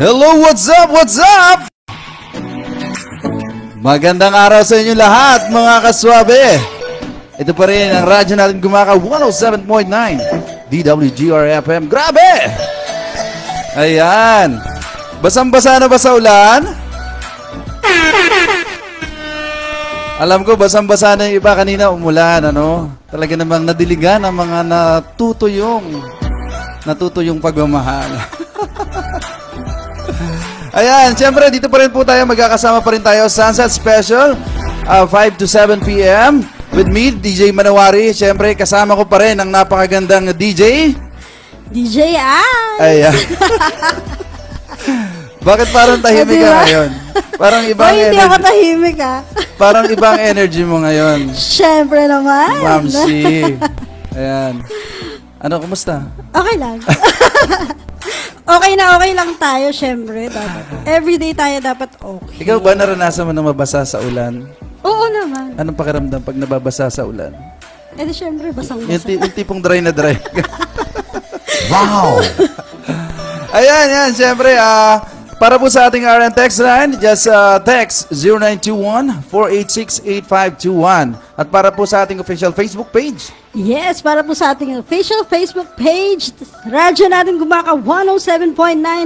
Hello, what's up, what's up? Magandang araw sa inyo lahat, mga kaswabe. Ito pa rin ang radyo natin Gumaka 107.9 DWGR-FM. Grabe! Ayan. Basang-basa na ba sa ulan? Alam ko, basang-basa na yung iba kanina umulan, ano? Talaga namang nadiligan ang mga natutuyong pagmamahal. Ayan, siyempre dito pa rin po tayo, magkakasama pa rin tayo Sunset Special, 5 to 7 p.m. with me, DJ Manawari. Siyempre, kasama ko pa rin ang napakagandang DJ Ice. Ayan. Bakit parang tahimik ka ngayon? Parang ibang hindi energy. ako tahimik Parang ibang energy mo ngayon. Siyempre naman. Mamsi. Ayan. Ano, kumusta? Okay lang. Okay lang tayo, syempre. Dapat. Everyday tayo dapat okay. Ikaw ba naranasan mo na mabasa sa ulan? Oo naman. Anong pakiramdam pag nababasa sa ulan? Eh di syempre, basang-basa. Yung tipong dry na dry. Wow! Ayan, yan. Syempre, para po sa ating RN text line, just text 0921-486-8521. At para po sa ating official Facebook page. Yes, para po sa ating official Facebook page, radyo natin Gumaka 107.9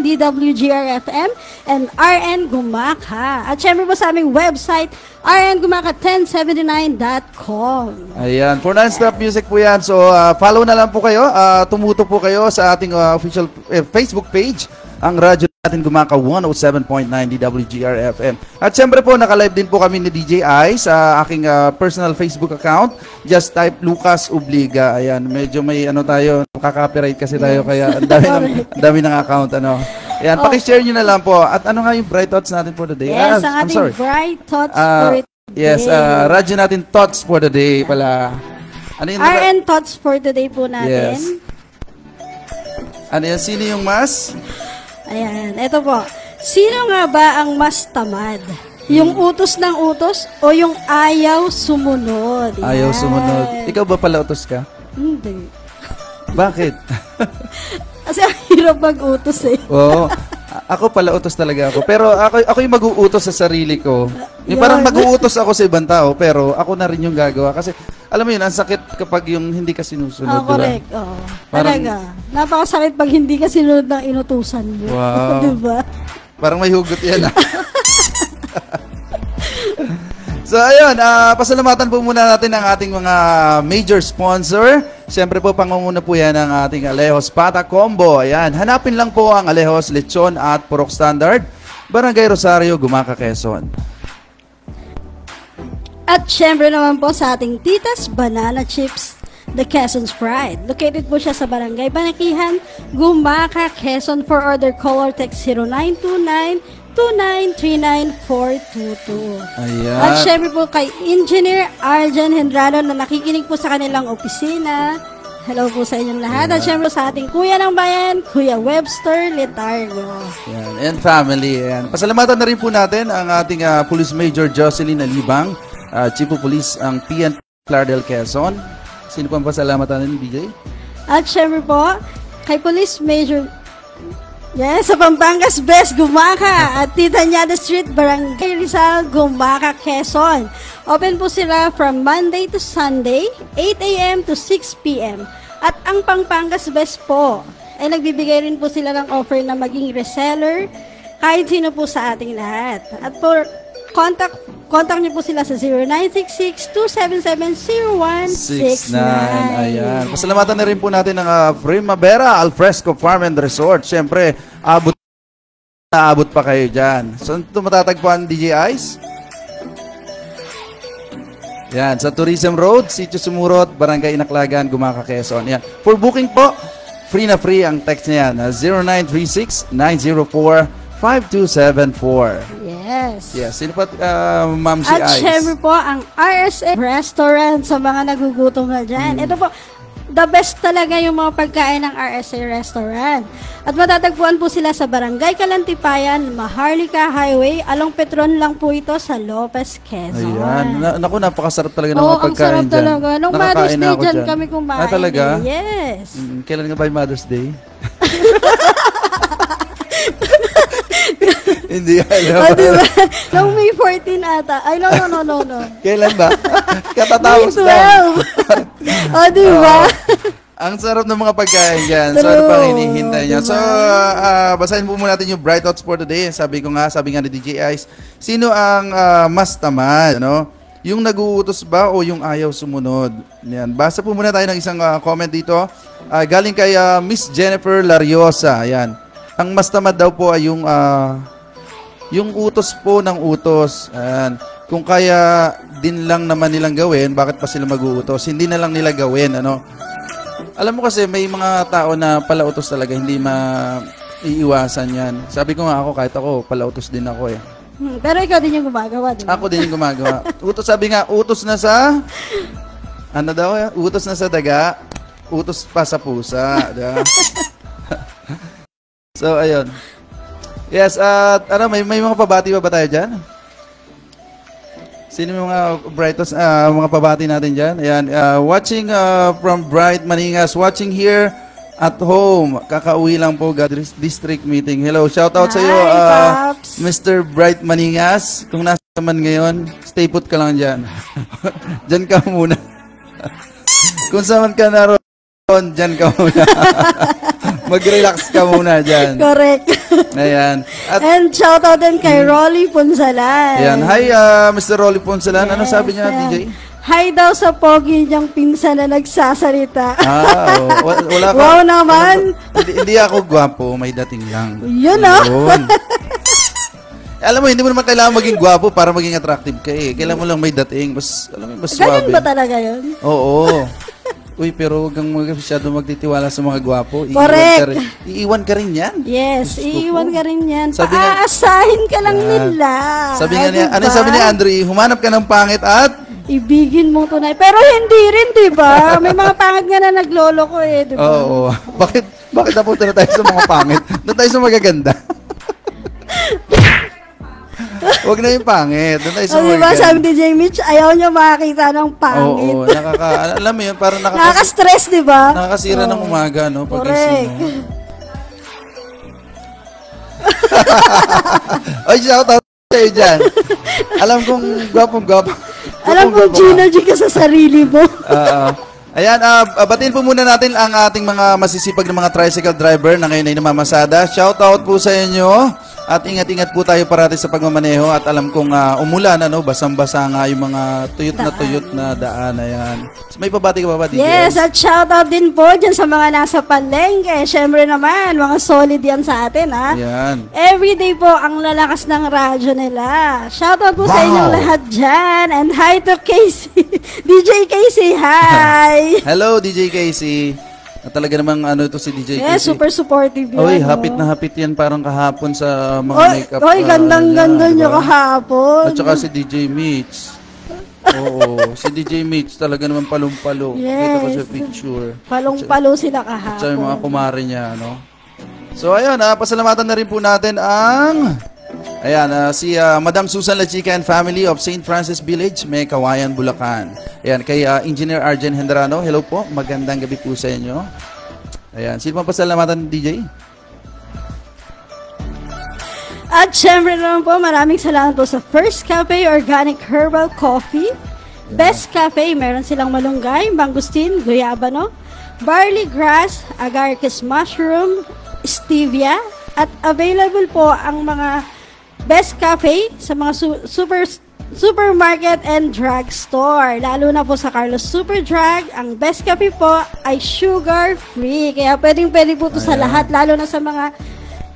DWGR-FM and RN Gumaka. At syempre po sa aming website, rngumaka1079.com. Ayan, for non-stop music po yan. So, follow na lang po kayo. Tumuto po kayo sa ating official Facebook page, ang radyo natin Gumaka 107.9 DWGR-FM. At syempre po, naka-live din po kami ni DJ Ice sa aking personal Facebook account. Just type Lucas Obliga. Ayan, medyo may ano tayo, nakaka-copyright kasi tayo, kaya ang dami ng account. Ano. Ayan, pakishare nyo na lang po. At ano nga yung bright thoughts natin for the day? Yes, ang ating bright thoughts for the day. Yes, radyo natin thoughts for the day pala. Ano yung RN thoughts for the day po natin. Yes. Ano yan? Sino yung mas? Ayan, eto po. Sino nga ba ang mas tamad? Yung utos ng utos o yung ayaw sumunod? Yan. Ayaw sumunod. Ikaw ba pala utos ka? Hindi. Bakit? Kasi ang hirap mag-utos eh. Oo. Ako pala utos talaga ako. Pero ako yung mag-uutos sa sarili ko. Yung parang mag-uutos ako sa ibang tao, pero ako na rin yung gagawa. Kasi, alam mo yun, ang sakit kapag yung hindi ka sinusunod. Correct. Diba? Oo. Talaga. Napakasakit pag hindi ka sinunod ng inutusan mo. Wow. Diba? Parang may hugot yan. So, ayun, pasalamatan po muna natin ang ating mga major sponsor. Siyempre po, pangunguna po yan ang ating Alejos Pata Combo. Ayan, hanapin lang po ang Alejos Lechon at Purok Standard, Barangay Rosario, Gumaka, Quezon. At siyempre naman po sa ating Titas Banana Chips, The Quezon's Pride. Located po siya sa Barangay Banakihan, Gumaka, Quezon. For order, call or text 0929-2939-422. Ayan. At syempre po kay Engineer Arjan Hendrano na nakikinig po sa kanilang opisina. Hello po sa inyong lahat. At syempre sa ating Kuya ng Bayan, Kuya Webster Letargo. Ayan. And family. Ayan. Pasalamatan na rin po natin ang ating Police Major Jocelyn Alibang, Chief of Police ang PNP Clardel Quezon. Sino pang pasalamatan natin, DJ? At syempre po, kay Police Major, yes, sa Pampangas Best, Gumaka, at Tita Nyada Street, Barangay Rizal, Gumaka, Quezon. Open po sila from Monday to Sunday, 8 a.m. to 6 p.m. At ang Pampangas Best po, ay nagbibigay rin po sila ng offer na maging reseller, kahit sino po sa ating lahat. At for contact niyo po sila sa 0966-277-0169. Ayan. Pasalamatan na rin po natin ang Primavera Alfresco Farm and Resort. Siyempre, naabot pa kayo dyan. Saan ito matatagpuan, DJ Ice? Yan, sa Tourism Road, Sitio Sumurot, Barangay Inaklagan, Gumaka, Quezon. Yan. For booking po, free na free ang text niya yan. 0936-904-5274. Yes. Yes. Sino pa, Ma'am si At Ice? syempre po, ang RSA Restaurant sa mga nagugutom na dyan. Ito po, the best talaga yung mga pagkain ng RSA Restaurant. At matatagpuan po sila sa Barangay Kalantipayan, Maharlika Highway, along Petron lang po ito sa Lopez, Quezon. Ayan. Naku, napakasarap talaga ng mga pagkain dyan. Ang sarap talaga. Nung Mother's Day dyan kami kumain. Talaga? Yes. Kailan nga ba yung Mother's Day? Hindi alam. O, diba? Noong May 14 ata. Ay, no. Kailan ba? Katatapos May lang. 12. O, diba? Ang sarap ng mga pagkain dyan. So, True. ano pang hinihintay niya? Diba? So, basahin po muna natin yung Bright Thoughts for today. Sabi nga ni DJ Ice, sino ang mas tamad? Ano? Yung nag-uutos ba o yung ayaw sumunod? Yan. Basa po muna tayo ng isang comment dito. Galing kay Miss Jennifer Lariosa. Yan. Ang mas tamad daw po ay yung utos po ng utos. Yan. Kung kaya din lang naman nilang gawin, bakit pa sila mag-uutos? Hindi na lang nila gawin. Ano? Alam mo kasi may mga tao na palautos talaga, hindi maiiwasan yan. Sabi ko nga ako, kahit ako, palautos din ako eh. Pero ikaw din yung gumagawa, di ba? Ako din yung gumagawa. Utos, sabi nga, utos na sa, ano daw, utos na sa daga, utos pa sa pusa. Diba? So, ayun. Yes, at ano, may mga pabati ba tayo dyan? Sino yung mga brightest, mga pabati natin dyan? Ayan, watching from Bright Maningas, watching here at home. Kakauwi lang po, district meeting. Hello, shout out sa iyo, Paps. Mr. Bright Maningas. Kung nasa man ngayon, stay put ka lang dyan. Dyan ka muna. Kung saan ka naroon, dyan ka muna. Mag-relax ka muna dyan. Correct. Ayan. At And shout out din kay Rolly Punsalan. ayan, hi Mr. Rolly Ponsalan. Ano sabi niya, ayan. DJ? Hi daw sa pogi niyang pinsan na nagsasalita. Wala ka. Wow naman. Hindi ako gwapo, may dating lang. Yun, Yun. Alam mo, hindi mo naman kailangan maging gwapo para maging attractive ka eh. Kailangan mo lang may dating. Mas, alam mo, mas Ganun swabe. ba talaga yun? Oo. Uy, pero huwag kang masyado magtitiwala sa mga gwapo. Correct. Iiwan ka rin yan. Yes, Diyos ko iiwan po. ka rin yan. Sabi nga- Paaasahin ka lang Yeah. nila. Sabi nga niya, Diba? ano sabi ni Andre? Humanap ka ng pangit at Ibigin mong tunay. Pero hindi rin, di ba? May mga pangit nga na naglolo ko eh, di ba? oo. Bakit napunta na tayo sa mga pangit? Doon tayo sa magaganda. Huwag na yung pangit. Doon tayo sa O, di ba? magaganda. Sabi ni J. Mitch, ayaw niya makakita ng pangit. Oo, alam mo yun, parang Nakaka-stress, di ba? nakakasira ng Oo. umaga, no? Correct. Pagkasino. Oy, shout out sa'yo dyan. Alam kong gwapong-gwapo. Alam mo, Gina, G ka sa sarili mo. Ayan, batiin po muna natin ang ating mga masisipag na mga tricycle driver na ngayon ay namamasada. Shout out po sa inyo. At ingat-ingat po tayo parati sa pagmamaneho. At alam kong umulan, basang-basa nga yung mga tuyot na daan. Ayan. So, may pabati ka ba, DJ? Yes, at shoutout din po dyan sa mga nasa palengke. Siyempre naman, mga solid yan sa atin, ha? Ayan. Everyday po ang lalakas ng radyo nila. Shoutout po sa inyong lahat dyan. And hi to Casey. DJ Casey, hi! Hello, DJ Casey. Talaga namang ito si DJ Yes, Casey. super supportive yan. Oy, no? hapit na hapit yan parang kahapon sa mga Oy, makeup. gandang-ganda niya, niyo diba? kahapon. At saka si DJ Mitch. Oo, si DJ Mitch talaga naman palong-palo. Kita ko Yes. sa picture. Palong-palo sila At sa mga kahapon. kumare niya, no? So, ayun, pasalamatan na rin po natin ang si Madam Susan Lachica and family of St. Francis Village, May Kawayan, Bulacan. Ayan, kay Engineer Arjen Hendrano. Hello po, magandang gabi po sa inyo. Ayan, sino pa pasalamatan, DJ? At syempre naman po, maraming salamat po sa First Cafe Organic Herbal Coffee. Best Cafe, meron silang malunggay, mangustin, guyabano, barley grass, agaricus mushroom, stevia, at available po ang mga Best Cafe sa mga supermarket and drugstore. Lalo na po sa Carlos Super Drug, ang Best Cafe po ay sugar-free. Kaya pwedeng-pwede po ito sa lahat, lalo na sa mga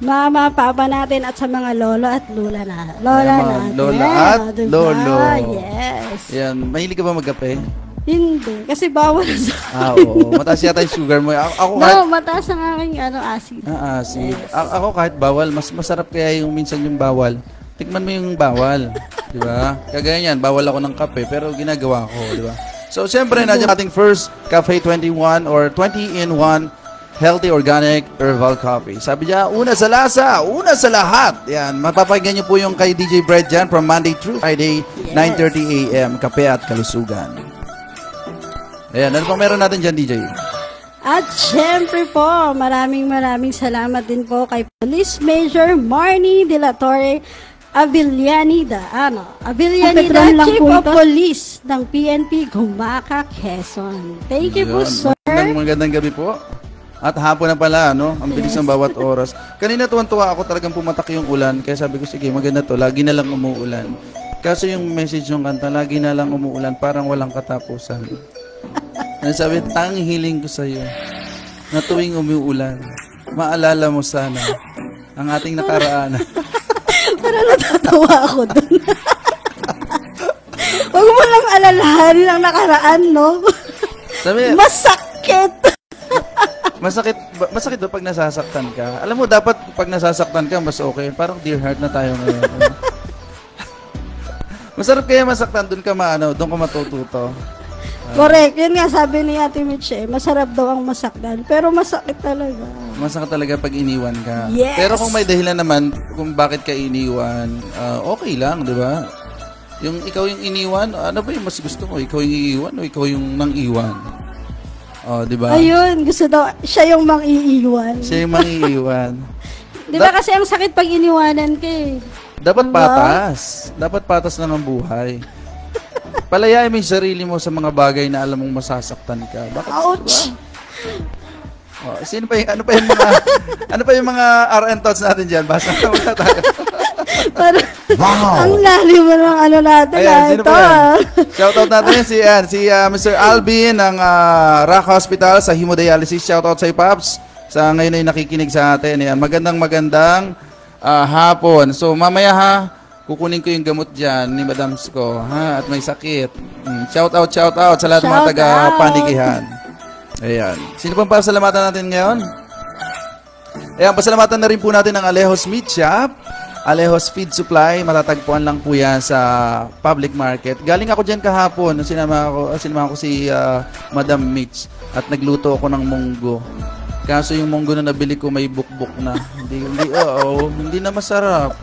mama, papa natin at sa mga lolo at lula na. Lola Ayan, mga natin. lola at Diba? lolo. Yes. Ayan, mahilig ka ba magkape? Hindi. Kasi bawal sa Oo. Mataas yata yung sugar mo. Ako No, mataas ang aking acid. asid. Ako kahit bawal, mas masarap kaya yung minsan yung bawal. Tikman mo yung bawal. Di ba? Kagaya niyan, bawal ako ng kape, pero ginagawa ko. Di ba? So, siyempre, nandiyan ating first Cafe 21 or 20-in-1 healthy organic herbal coffee. Sabi niya, una sa lasa, una sa lahat. Yan, mapapakinggan niyo po yung kay DJ Brett dyan from Monday through Friday, 9:30 a.m. Kape at kalusugan. Ayan, ano pang meron natin dyan, DJ? At syempre po, maraming salamat din po kay Police Major Marnie De La Torre Avillanida, Avillanida, Petron lang Chief po of ito. Police ng PNP Gumaca, Quezon. Thank you po, Yun. sir. Magandang gabi po. At hapon na pala, no? Ang bilis ng bawat oras. Kanina tuwan-tuwa ako, talagang pumatak yung ulan. Kaya sabi ko, sige, maganda to. Lagi na lang umuulan. Kaso yung message ng kanta, lagi na lang umuulan, parang walang katapusan. Ano sabi, tanging hiling ko sa'yo, na tuwing umuulan, maalala mo sana ang ating nakaraan. Parang natatawa ako dun. Huwag mo lang alalahanin ang nakaraan, no? Sabi, Masakit! masakit ba pag nasasaktan ka? Alam mo, dapat pag nasasaktan ka, mas okay. Parang dear heart na tayo ngayon. Masarap kaya masaktan, doon ka matututo. Correct. Yun nga sabi ni Ate Mitch, masarap daw ang masaktan. Pero masakit talaga. Masakit talaga pag iniwan ka. Yes. Pero kung may dahilan naman kung bakit ka iniwan, okay lang, di ba? Yung ikaw yung iniwan, ano ba yung mas gusto mo? Ikaw yung iiwan o ikaw yung nang-iwan? Oh, di ba? Ayun, gusto daw, siya yung mang-iiwan. Siya yung mang-iiwan. Di ba kasi ang sakit pag iniwanan ka eh. Dapat patas. Dapat patas na ng buhay. Palayain mo yung sarili mo sa mga bagay na alam mong masasaktan ka. Bakit? Ouch! Oh, sino pa yung, ano pa yung mga RN thoughts natin diyan? Basta na muna tayo. Parang, ang lalim mo ng ano natin. Ayan, sino ito. pa yan? Shoutout natin yan, si Mr. Alvin ng Rock Hospital sa hemodialysis. Shoutout sa Paps sa ngayon ay nakikinig sa atin. Ayan, magandang hapon. So mamaya ha, kukunin ko yung gamot dyan ni Madams ko, ha? At may sakit. Shoutout sa lahat ng mga Shout taga-panikihan. Ayan. Sino pang pasalamatan natin ngayon? Ayan, pasalamatan na rin po natin ang Alejos Meat Shop. Alejos Feed Supply, matatagpuan lang po yan sa public market. Galing ako dyan kahapon, sinama ko si Madam Mitch at nagluto ako ng munggo. Kaso yung munggo na nabili ko may bukbuk na. Hindi na masarap.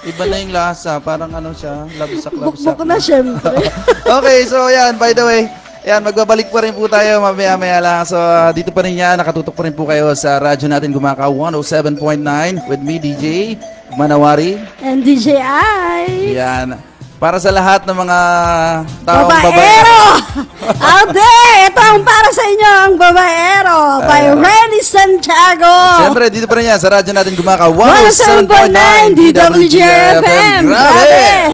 Iba na yung lasa, parang ano siya, labsak. Bukbuk na syempre. Okay, so yan, by the way, yan, magbabalik pa rin po tayo mamaya-maya lang. So, dito pa rin yan, nakatutok pa rin po kayo sa radyo natin Gumaka 107.9 with me, DJ Manawari. And DJI. Yan. Para sa lahat ng mga taong Babaero! Out there! Ito ang para sa inyo, ang Babaero by Renny Santiago. Siyempre, dito pa rin yan sa radyo natin Gumaka 107.9 DWGR FM. Grabe!